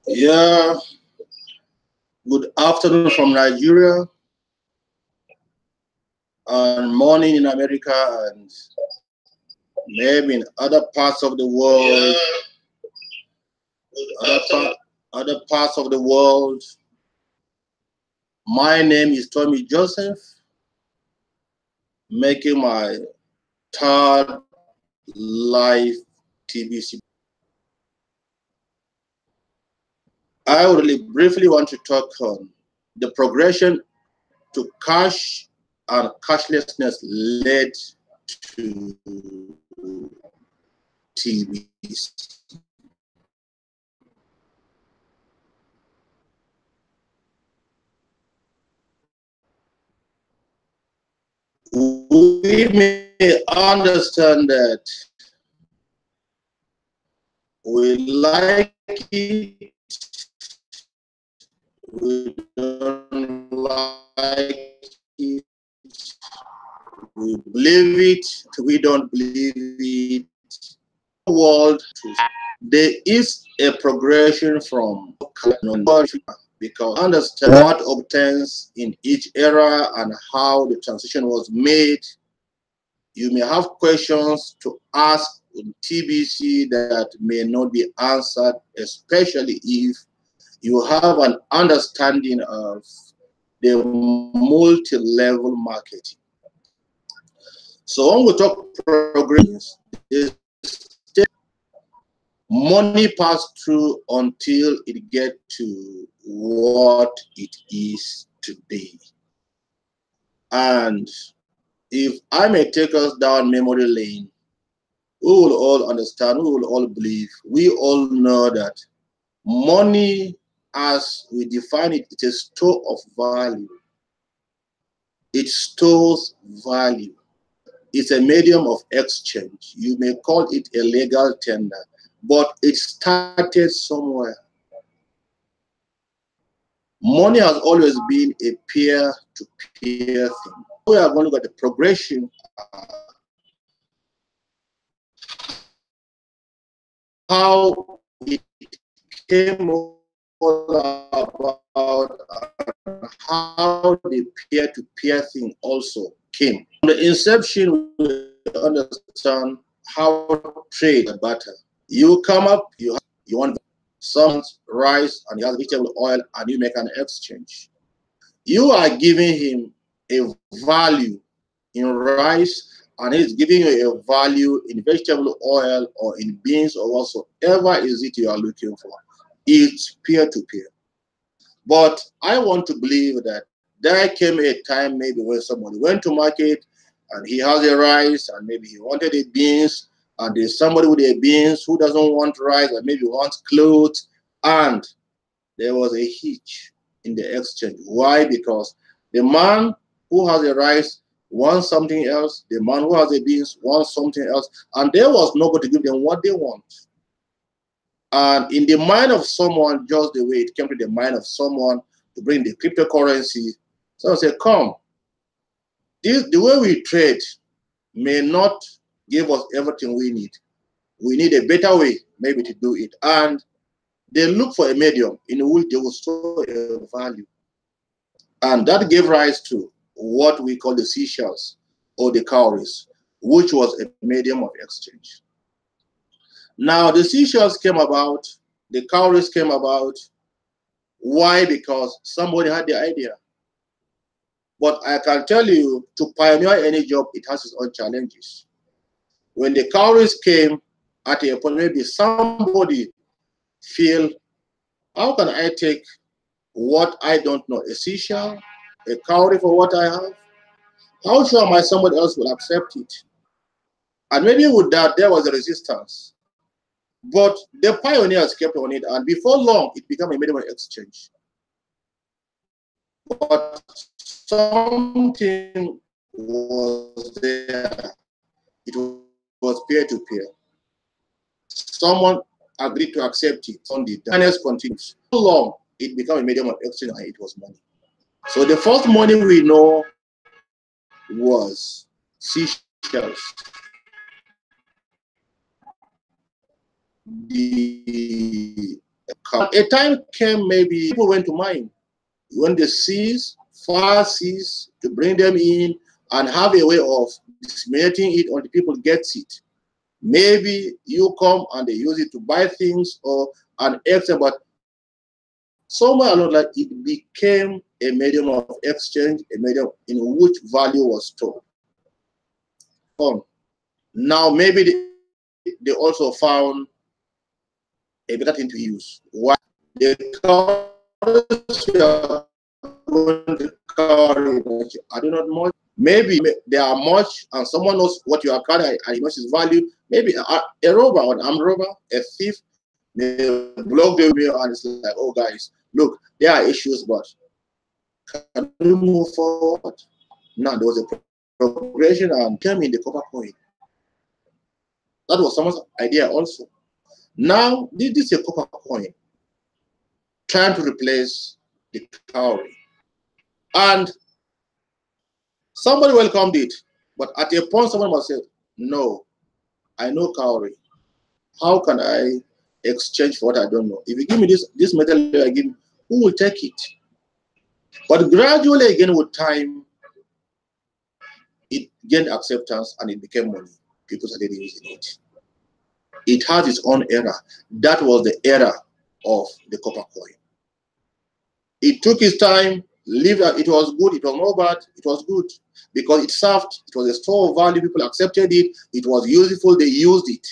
Yeah, good afternoon from Nigeria, and morning in America, and maybe in other parts of the world, other parts of the world. My name is Tommy Joseph, making my third live TBC. I would really briefly want to talk on the progression to cash and cashlessness led to TBC. We may understand that we like it, we don't like it, we believe it, we don't believe it. World, there is a progression from because understand what obtains in each era and how the transition was made. You may have questions to ask in TBC that may not be answered, especially if you have an understanding of the multi-level marketing. So when we talk progress, money pass through until it gets to what it is today. And if I may take us down memory lane, we will all understand, we will all believe, we all know that money, as we define it, it's a store of value. It stores value. It's a medium of exchange. You may call it a legal tender, but it started somewhere. Money has always been a peer-to-peer thing. We are going to look at the progression, how it came about, how the peer-to-peer thing also came. From the inception, we understand how trade and barter. You come up, you want some rice and he has vegetable oil, and you make an exchange. You are giving him a value in rice, and he's giving you a value in vegetable oil or in beans or whatsoever is it you are looking for. It's peer-to-peer. But I want to believe that there came a time maybe when somebody went to market and he has a rice and maybe he wanted a beans, and there's somebody with a beans who doesn't want rice and maybe wants clothes, and there was a hitch in the exchange. Why? Because the man who has a rice wants something else, the man who has a beans wants something else, and there was nobody to give them what they want. And in the mind of someone, just the way it came to the mind of someone to bring the cryptocurrency, someone said, come, the way we trade may not give us everything we need. We need a better way maybe to do it. And they look for a medium in which they will store a value. And that gave rise to what we call the seashells or the cowries, which was a medium of exchange. Now, the seashells came about, the cowries came about. Why? Because somebody had the idea. But I can tell you, to pioneer any job, it has its own challenges. When the cowries came, at a point, maybe somebody feel, how can I take what I don't know, a seashell, a cowrie for what I have? How sure am I somebody else will accept it? And maybe with that, there was a resistance. But the pioneers kept on it, and before long, it became a medium of exchange. But something was there. It was peer-to-peer. Someone agreed to accept it. On the dynasty continues. So long, it became a medium of exchange and it was money. So the first money we know was seashells. A time came, maybe people went to mine when the seas, far seas, to bring them in and have a way of disseminating it until people get it. Maybe you come and they use it to buy things or an extra, but somewhere along like it became a medium of exchange, a medium in which value was stored. Now maybe they also found a better thing to use. Why? The I do not much. Maybe there are much, and someone knows what you are carrying and knows its value. Maybe a robber, an armed robber, a thief, may block the wheel, and it's like, oh guys, look, there are issues, but can we move forward? Now there was a progression and came in the copper coin. That was someone's idea also. Now this is a copper coin trying to replace the cowrie. And somebody welcomed it, but at a point someone must say, no, I know cowrie. How can I exchange for what I don't know? If you give me this metal, I give, who will take it? But gradually again with time, it gained acceptance and it became money. People started using it. It has its own era. That was the era of the copper coin. It took its time, lived. It was good, it was not bad, it was good. Because it served, it was a store of value, people accepted it, it was useful, they used it.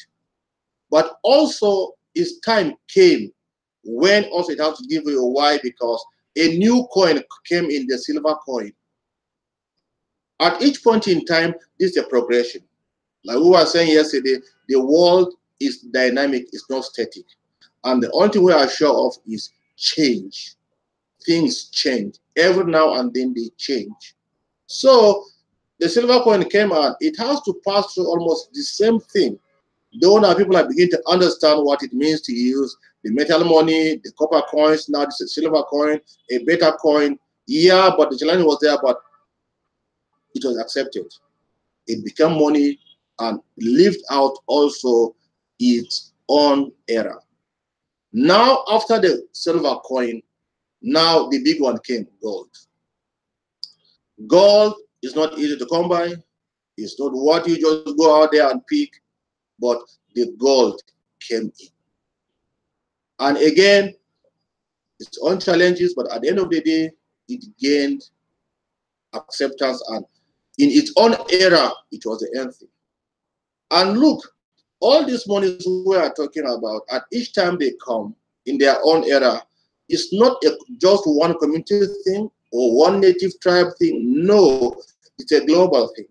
But also, its time came when also it had to give you a why, because a new coin came in, the silver coin. At each point in time, this is a progression. Like we were saying yesterday, the world is dynamic, it's not static. And the only thing we are sure of is change. Things change. Every now and then they change. So the silver coin came out, it has to pass through almost the same thing. Though now people are beginning to understand what it means to use the metal money, the copper coins, now this is silver coin, a better coin. Yeah, but the challenge was there, but it was accepted. It became money and lived out also its own era. Now, after the silver coin, now the big one came, gold. Gold is not easy to come by. It's not what you just go out there and pick, but the gold came in. And again, its own challenges, but at the end of the day, it gained acceptance, and in its own era, it was the end thing. And look, all these monies we are talking about, at each time they come in their own era, it's not just one community thing or one native tribe thing. No, it's a global thing.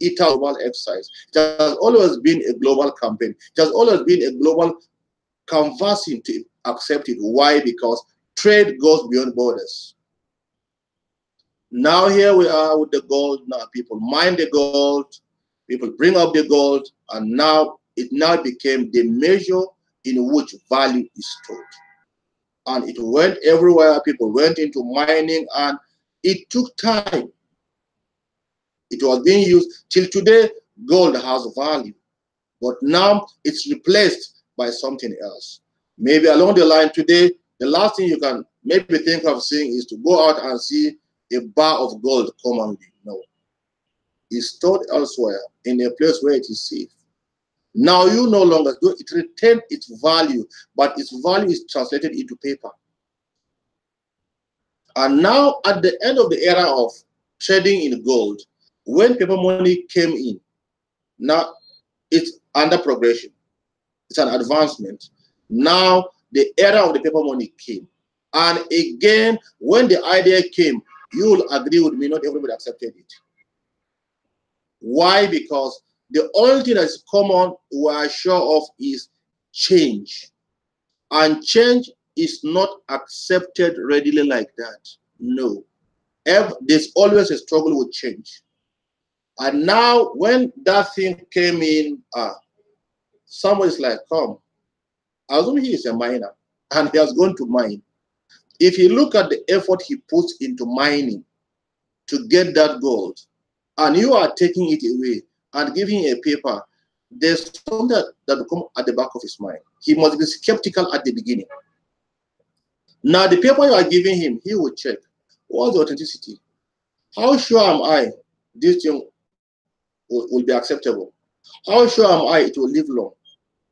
It has a global exercise. It has always been a global campaign. It has always been a global canvassing to accept it. Why? Because trade goes beyond borders. Now here we are with the gold. Now people mine the gold, people bring up the gold, and now it now became the measure in which value is stored. And it went everywhere. People went into mining, and it took time. It was being used till today. Gold has value, but now it's replaced by something else. Maybe along the line today, the last thing you can maybe think of seeing is to go out and see a bar of gold commonly. No, it's stored elsewhere in a place where it is safe. Now you no longer do it, retains its value, but its value is translated into paper. And now at the end of the era of trading in gold, when paper money came in, now it's under progression. It's an advancement. Now the era of the paper money came. And again, when the idea came, you will agree with me, not everybody accepted it. Why? Because the only thing that's common we are sure of is change. And change is not accepted readily like that. No. There's always a struggle with change. And now when that thing came in, somebody's like, come. I assume he is a miner and he has gone to mine. If you look at the effort he puts into mining to get that gold, and you are taking it away and giving a paper, there's something that will come at the back of his mind. He must be skeptical at the beginning. Now, the paper you are giving him, he will check. What's the authenticity? How sure am I this thing will be acceptable? How sure am I it will live long?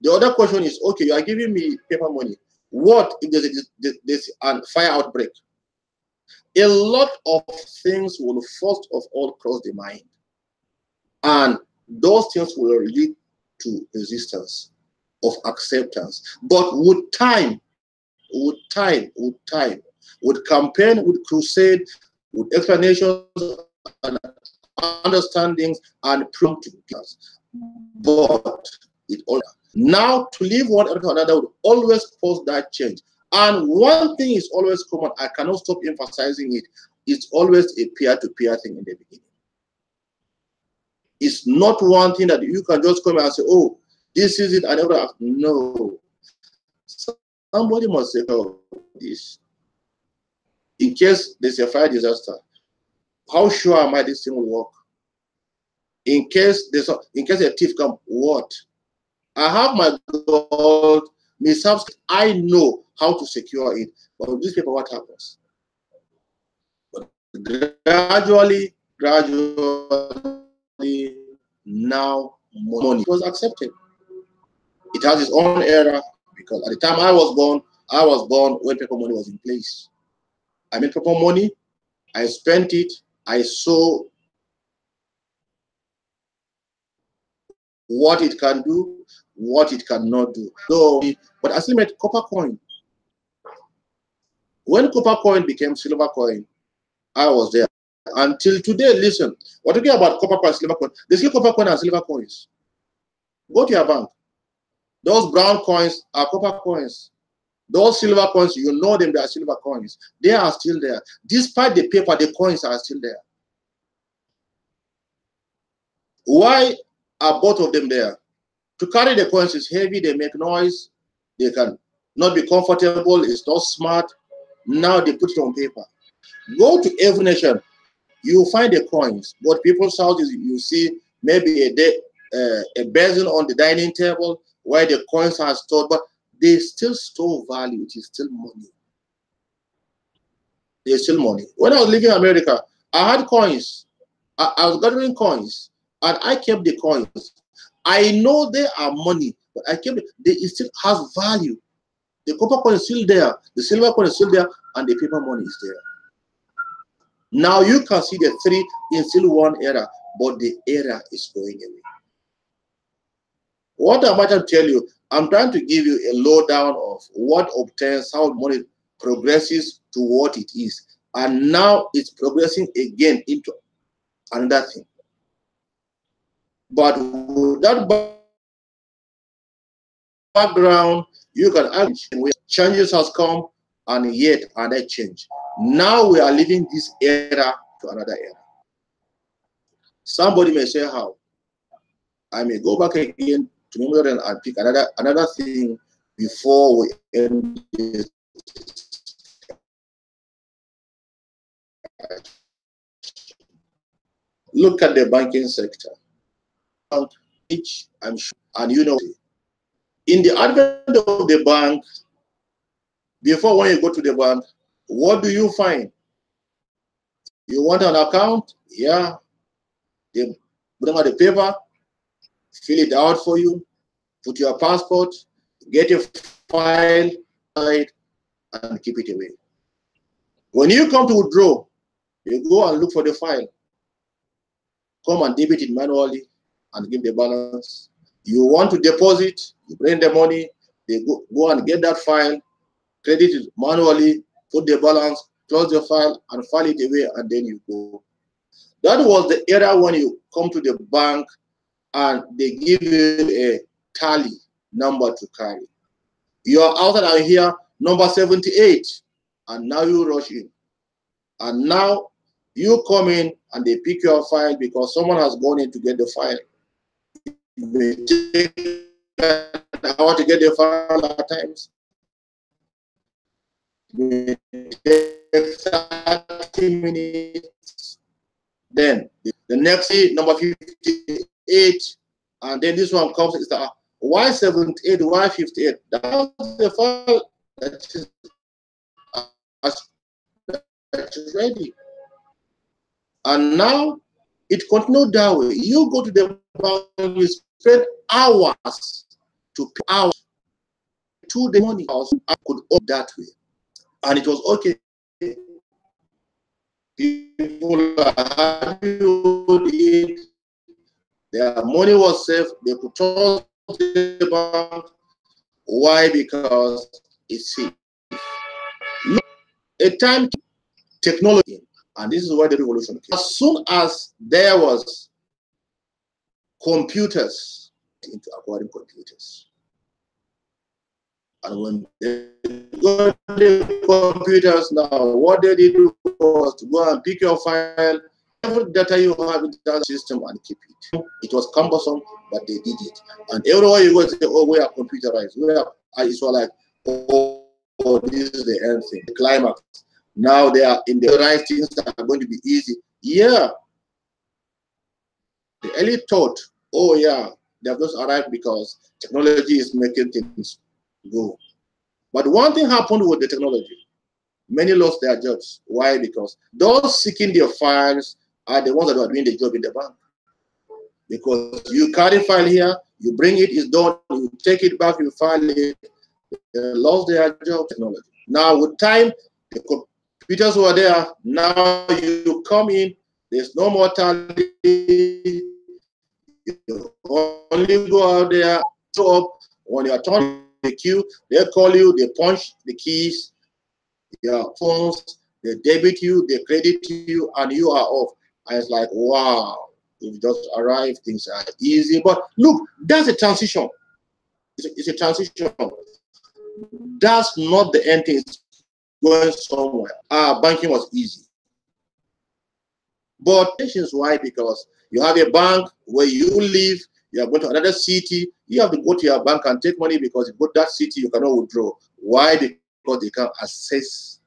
The other question is, okay, you are giving me paper money. What if there's a fire outbreak? A lot of things will first of all cross the mind. And those things will lead to resistance of acceptance. But with time, with campaign, with crusade, with explanations and understandings and proof to us. But it all now to leave one to another would always cause that change. And one thing is always common, I cannot stop emphasizing it, it's always a peer-to-peer thing in the beginning. It's not one thing that you can just come and say, oh, this is it, I never asked. No. Somebody must say, oh, this. In case there's a fire disaster, how sure am I this thing will work? In case a thief comes, what? I have my gold, I know how to secure it. But with this paper, what happens? But gradually, now money was accepted. It has its own era, because at the time I was born when paper money was in place. I made paper money, I spent it, I saw what it can do, what it cannot do. So, but I still made copper coin. When copper coin became silver coin, I was there. Until today, listen, we're talking about copper coin, silver coin. There's still copper coin and silver coins. Go to your bank. Those brown coins are copper coins. Those silver coins, you know them, they are silver coins. They are still there. Despite the paper, the coins are still there. Why are both of them there? To carry the coins is heavy, they make noise, they can not be comfortable, it's not smart. Now they put it on paper. Go to every nation, you find the coins. But people's houses, you see maybe a basin on the dining table where the coins are stored, but they still store value. It is still money. There's still money. When I was living in America, I had coins. I was gathering coins, and I kept the coins. I know they are money, but I kept it. It still has value. The copper coin is still there, the silver coin is still there, and the paper money is there. Now you can see the three in still one era, but the era is going away. What I'm trying to tell you, I'm trying to give you a lowdown of what obtains, how money progresses to what it is. And now it's progressing again into another thing. But with that background, you can actually changes has come, and yet another change. Now we are leaving this era to another era. Somebody may say, how? I may go back again to memory and pick another thing before we end this. Look at the banking sector, which I'm sure, and you know, in the advent of the bank, before when you go to the bank, what do you find? You want an account? Yeah. They bring out the paper, fill it out for you, put your passport, get a file, and keep it away. When you come to withdraw, you go and look for the file. Come and debit it manually and give the balance. You want to deposit, you bring the money, they go and get that file, credit it manually, put the balance, close the file, and file it away, and then you go. That was the era when you come to the bank and they give you a tally number to carry. You are out and here, number 78, and now you rush in. And now you come in and they pick your file because someone has gone in to get the file. It may take an hour to get the file at times. may take 30 minutes. Then the next number 58, and then this one comes, is the Y78, Y58. That's the file that is ready. And now it continued that way. You go to the bank, you spend hours to pay hours to the money. I could own that way. And it was okay. People are happy with it. Their money was safe. They could trust the bank. Why? Because it's safe. Look, a time technology, and this is where the revolution came. As soon as there was computers, into acquiring computers. And when they got the computers now, what they did was to go and pick your file, every data you have in that system, and keep it. It was cumbersome, but they did it. And everywhere you go, say, oh, we are computerized. We are, it's all like, oh, this is the end thing, the climax. Now they are in the right things that are going to be easy. Yeah. The elite thought, oh yeah, they have just arrived because technology is making things go. But one thing happened with the technology. Many lost their jobs. Why? Because those seeking their files are the ones that are doing the job in the bank. Because you carry file here, you bring it, it's done, you take it back, you file it. They lost their job. Technology. Now with time, the computers were there. Now you come in, there's no more tally. You only go out there, show up when you are turning the queue, they call you, they punch the keys, your phones, they debit you, they credit you, and you are off. And it's like, wow, you've just arrived, things are easy. But look, that's a transition. It's a transition. That's not the end thing. It's going somewhere. Banking was easy. But why? Because you have a bank where you live, you are going to another city, you have to go to your bank and take money because you go to that city, you cannot withdraw. Why? Because they can't access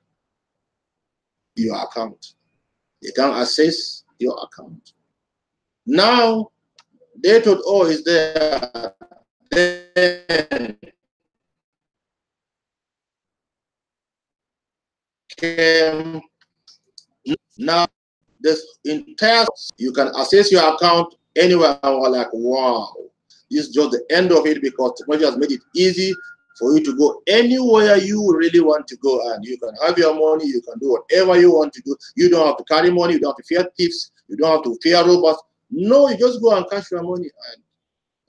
your account. They can't access your account. Now, they thought, oh, it's there. Then came, now, this entire, you can access your account anywhere. And we're like, wow, this is just the end of it because technology has made it easy for you to go anywhere you really want to go, and you can have your money, you can do whatever you want to do. You don't have to carry money, you don't have to fear thieves, you don't have to fear robbers. No, you just go and cash your money, and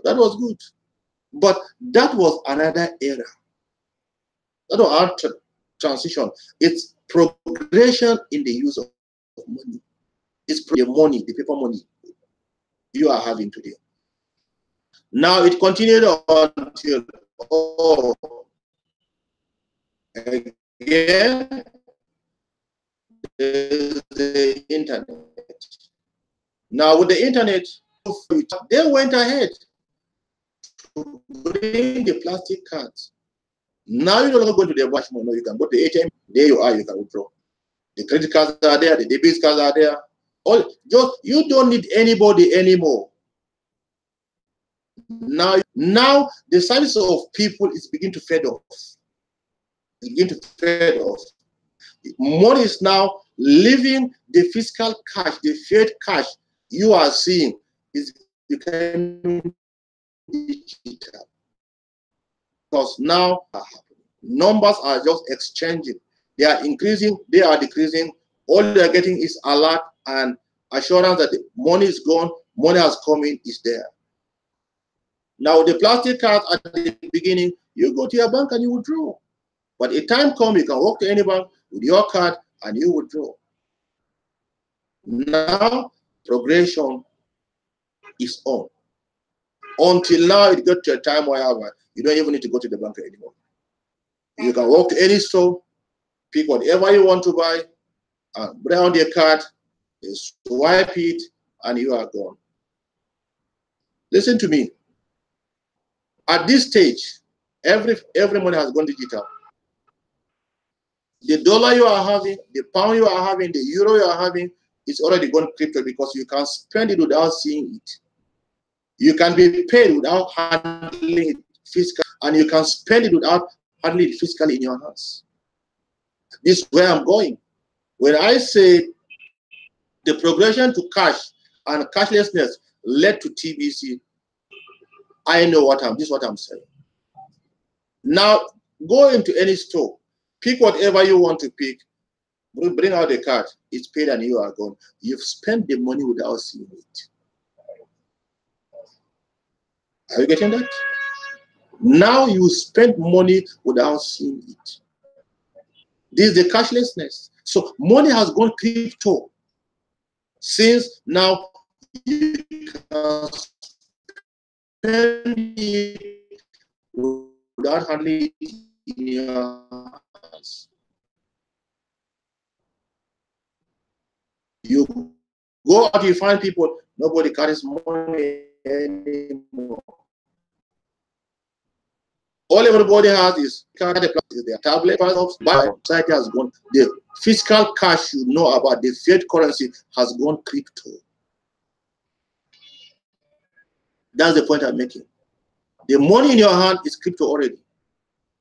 that was good. But that was another era. That was our transition. It's progression in the use of money. It's the money, the paper money you are having today. Now it continued until, oh, again, there's the internet. Now with the internet, they went ahead to bring the plastic cards. Now you're not going to the wash money. No, you can go to the ATM. There you are. You can withdraw. The credit cards are there. The debit cards are there. All just you don't need anybody anymore. Now the service of people is beginning to fade off. It's beginning to fade off. Money is now leaving the physical cash, the fiat cash you are seeing is becoming digital. Because now numbers are just exchanging. They are increasing, they are decreasing. All they are getting is alert and assurance that the money is gone, money has come in, is there. Now the plastic cards at the beginning, you go to your bank and you withdraw. But a time comes, you can walk to any bank with your card and you withdraw. Now progression is on. Until now, it got to a time where you don't even need to go to the bank anymore. You can walk to any store, pick whatever you want to buy, and put on your card, you swipe it, and you are gone. Listen to me. At this stage, every money has gone digital. The dollar you are having, the pound you are having, the euro you are having, is already gone crypto because you can spend it without seeing it. You can be paid without handling it physically, and you can spend it without handling it physically in your hands. This is where I'm going. When I say the progression to cash and cashlessness led to TBC, I know this is what I'm saying. Now, go into any store, pick whatever you want to pick, bring out the card, it's paid and you are gone. You've spent the money without seeing it. Are you getting that? Now you spend money without seeing it. This is the cashlessness. So money has gone crypto. Since now you can spend it without handling it in your hands. You go out, you find people, nobody carries money anymore. All everybody has is their tablet, but society has gone. The fiscal cash you know about, the fiat currency, has gone crypto. That's the point I'm making. The money in your hand is crypto already.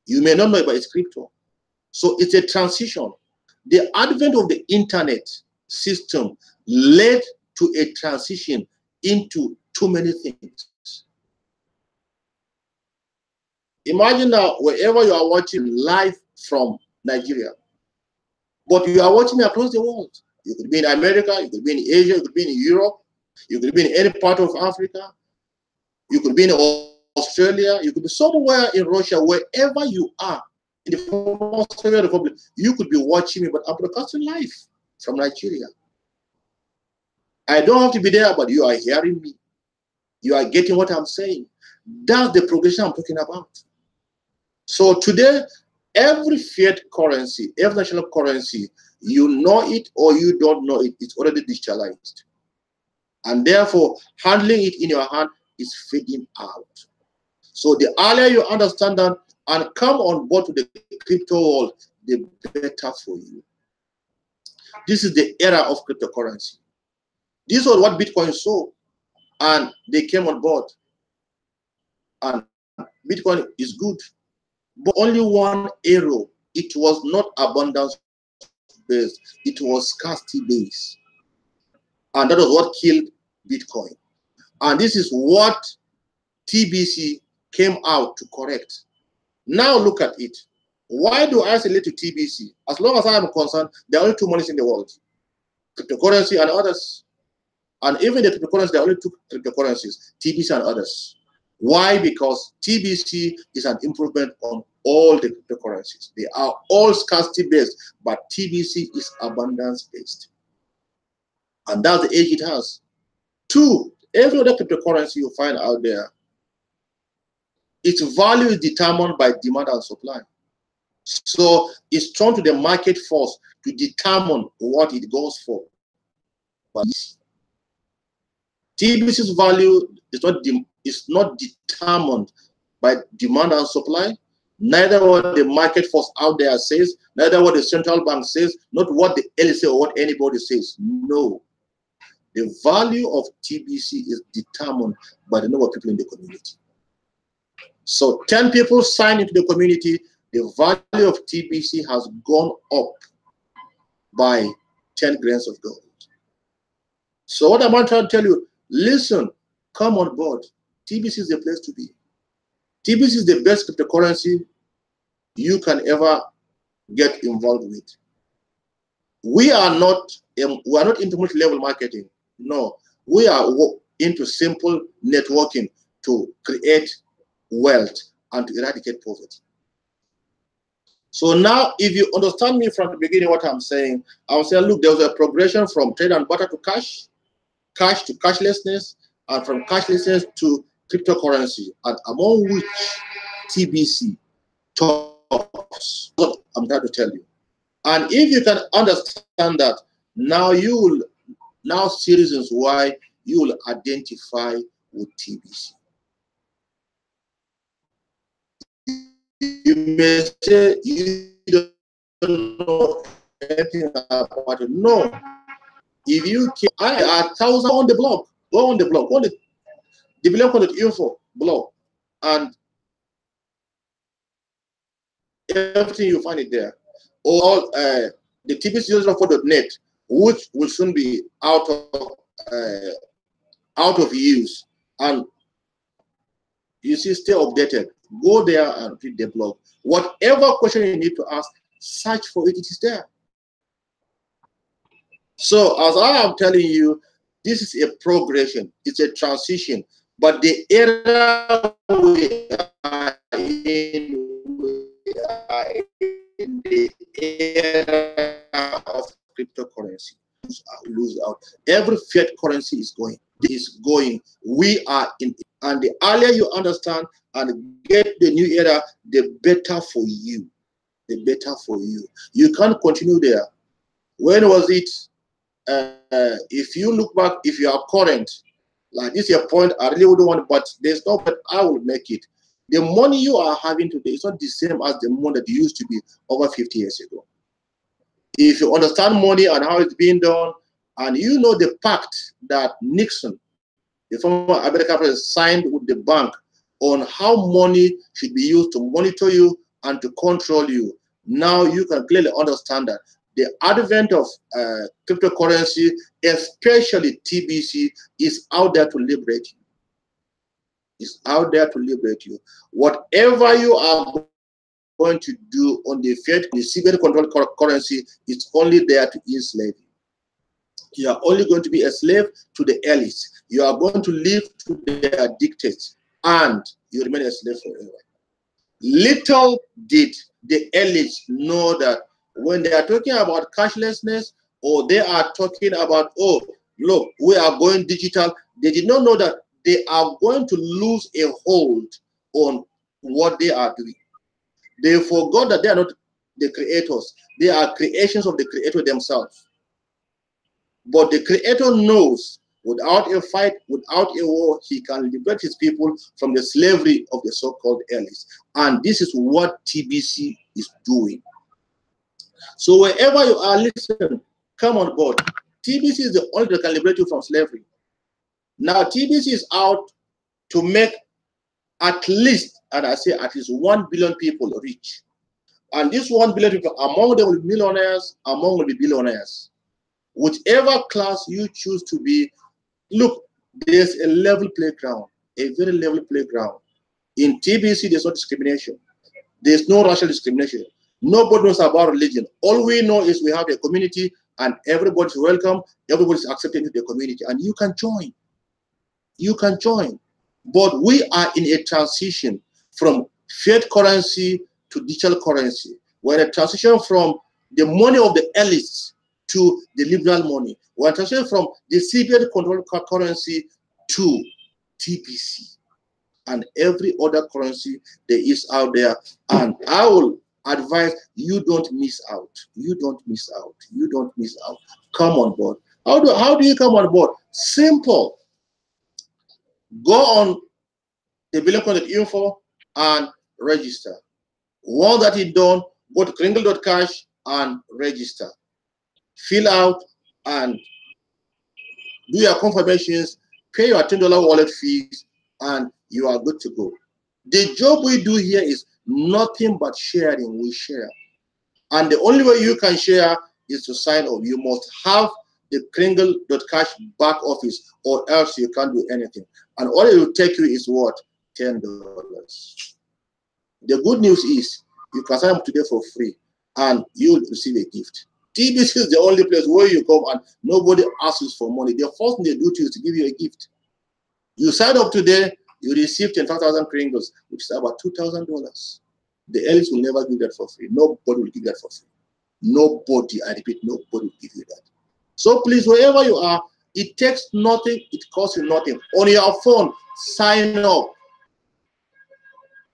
You may not know it, but it's crypto. So it's a transition. The advent of the internet system led to a transition into too many things. Imagine now, wherever you are watching live from Nigeria, but you are watching across the world. You could be in America, you could be in Asia, you could be in Europe, you could be in any part of Africa, you could be in Australia, you could be somewhere in Russia, wherever you are, in the former Soviet Republic, you could be watching me, but I'm broadcasting live from Nigeria. I don't have to be there, but you are hearing me. You are getting what I'm saying. That's the progression I'm talking about. So today, every fiat currency, every national currency, you know it or you don't know it, it's already digitalized. And therefore, handling it in your hand is fading out. So the earlier you understand that and come on board to the crypto world, the better for you. This is the era of cryptocurrency. This was what Bitcoin saw, and they came on board. And Bitcoin is good, but only one error. It was not abundance based, it was scarcity based. And that was what killed Bitcoin. And this is what TBC came out to correct. Now look at it. Why do I relate to TBC? As long as I am concerned, there are only two monies in the world: cryptocurrency and others. And even the cryptocurrency, there are only two cryptocurrencies: TBC and others. Why? Because TBC is an improvement on all the cryptocurrencies. They are all scarcity based, but TBC is abundance based. And that's the edge it has. Two, every other cryptocurrency you find out there, its value is determined by demand and supply. So it's thrown to the market force to determine what it goes for. But TBC's value is not determined by demand and supply, neither what the market force out there says, neither what the central bank says, not what the LSA or what anybody says. No. The value of TBC is determined by the number of people in the community. So 10 people sign into the community, the value of TBC has gone up by 10 grains of gold. So what I'm trying to tell you, listen, come on board. TBC is the place to be. TBC is the best cryptocurrency you can ever get involved with. We are not into multi-level marketing. No, we are into simple networking to create wealth and to eradicate poverty. So now, if you understand me from the beginning, what I'm saying, I'll say, look, there was a progression from trade and barter to cash, cash to cashlessness, and from cashlessness to cryptocurrency, and among which TBC tops. What I'm trying to tell you. And if you can understand that, now you will see reasons why you will identify with TBC. You may say you don't know anything about it. No. If you can, I are 1,000 on the blog. Go on the blog. Go on the development.info blog, and everything you find it there. Or the TBC04.net, which will soon be out of use, and you see, stay updated. Go there and read the blog. Whatever question you need to ask, search for it. It is there. So as I am telling you, this is a progression. It's a transition. But the era we are in the era of cryptocurrency. Lose out. Every fiat currency is going. We are in, and the earlier you understand and get the new era, the better for you. The better for you. You can't continue there. When was it? If you look back, if you are current, like this is a point I really wouldn't want, but there's no, but I will make it. The money you are having today is not the same as the money that used to be over 50 years ago. If you understand money and how it's being done, and you know the pact that Nixon, the former American president, signed with the bank on how money should be used to monitor you and to control you, now you can clearly understand that the advent of cryptocurrency, especially TBC, is out there to liberate you. It's out there to liberate you. Whatever you are going to do on the fiat, the CBN controlled currency, it's only there to enslave you. You are only going to be a slave to the elites. You are going to live to their dictates, and you remain a slave forever. Little did the elites know that when they are talking about cashlessness, or they are talking about, oh, look, we are going digital, they did not know that they are going to lose a hold on what they are doing. They forgot that they are not the creators. They are creations of the creator themselves. But the creator knows without a fight, without a war, he can liberate his people from the slavery of the so-called elites. And this is what TBC is doing. So wherever you are, listen, come on board. TBC is the only that can liberate you from slavery. Now TBC is out to make at least, and I say at least 1 billion people rich. And this 1 billion people, among them will be millionaires, among will be billionaires. Whichever class you choose to be, look, there's a level playground, a very level playground. In TBC, there's no discrimination. There's no racial discrimination. Nobody knows about religion. All we know is we have a community and everybody's welcome, everybody's accepted into the community, and you can join. You can join. But we are in a transition from fiat currency to digital currency. We're in a transition from the money of the elites to the liberal money. We're transitioning from the CBN controlled currency to TBC and every other currency there is out there. And I will advise you don't miss out. You don't miss out. You don't miss out. Come on board. How do you come on board? Simple. Go on the development.info and register. Once that is done, go to kringle.cash and register. Fill out and do your confirmations, pay your $10 wallet fees, and you are good to go. The job we do here is nothing but sharing. We share. And the only way you can share is to sign up. You must have the kringle.cash back office, or else you can't do anything. And all it will take you is what? $10. The good news is you can sign up today for free and you will receive a gift. TBC is the only place where you come and nobody asks for money. The first thing they do to you is to give you a gift. You sign up today, you receive 10,000 kringles, which is about $2,000. The elites will never give that for free. Nobody will give that for free. Nobody, I repeat, nobody will give you that. So please, wherever you are, it takes nothing, it costs you nothing. On your phone, sign up.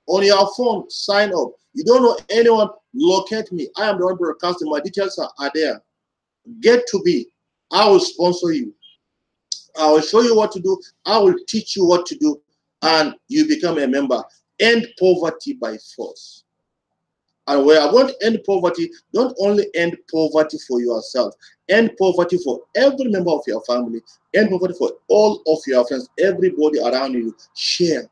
On your phone, sign up. You don't know anyone, locate me. I am the one broadcasting. My details are there. Get to me. I will sponsor you. I will show you what to do. I will teach you what to do. And you become a member. End poverty by force. And we are going to end poverty. Don't only end poverty for yourself, end poverty for every member of your family, end poverty for all of your friends, everybody around you. Share.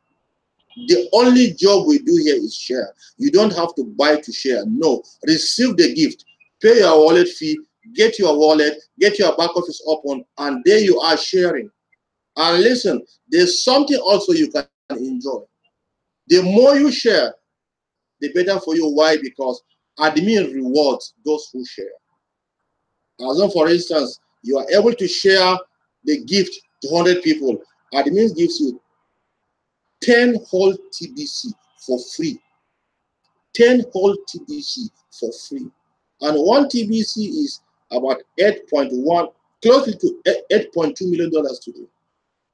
The only job we do here is share. You don't have to buy to share. No. Receive the gift. Pay your wallet fee. Get your wallet. Get your back office open. And there you are sharing. And listen, there's something also you can enjoy. The more you share, the better for you. Why? Because admin rewards those who share. As though, for instance, you are able to share the gift to 100 people. Admin gives you 10 whole TBC for free. 10 whole TBC for free. And one TBC is about 8.1, close to $8.2 million today.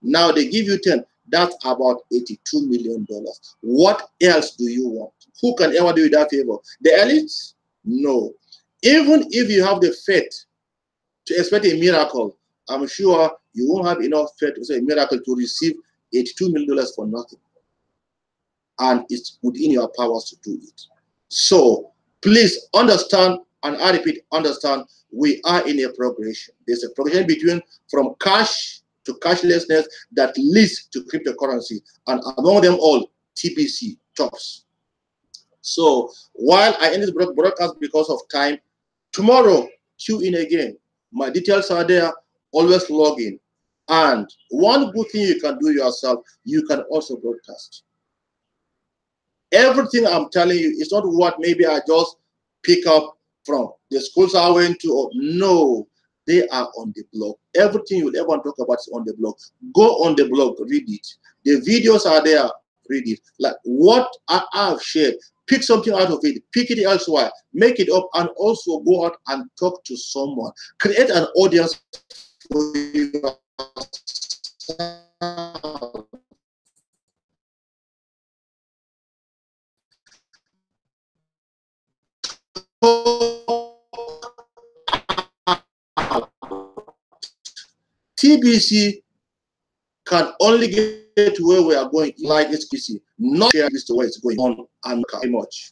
Now they give you 10. That's about $82 million. What else do you want? Who can ever do you that favor? The elites? No. Even if you have the faith to expect a miracle, I'm sure you won't have enough faith to say a miracle to receive $82 million for nothing. And it's within your powers to do it. So please understand, and I repeat, understand, we are in a progression. There's a progression between from cash to cashlessness that leads to cryptocurrency, and among them all, TBC tops. So while I end this broadcast because of time, tomorrow, tune in again. My details are there. Always log in. And one good thing you can do yourself, you can also broadcast. Everything I'm telling you is not what maybe I just pick up from the schools I went to. Or, no, they are on the blog. Everything you'll ever talk about is on the blog. Go on the blog, read it. The videos are there, read it. Like what I have shared, pick something out of it, pick it elsewhere, make it up, and also go out and talk to someone. Create an audience for yourself. TBC can only get to where we are going like it's TBC, not share this to where it's going on and very much.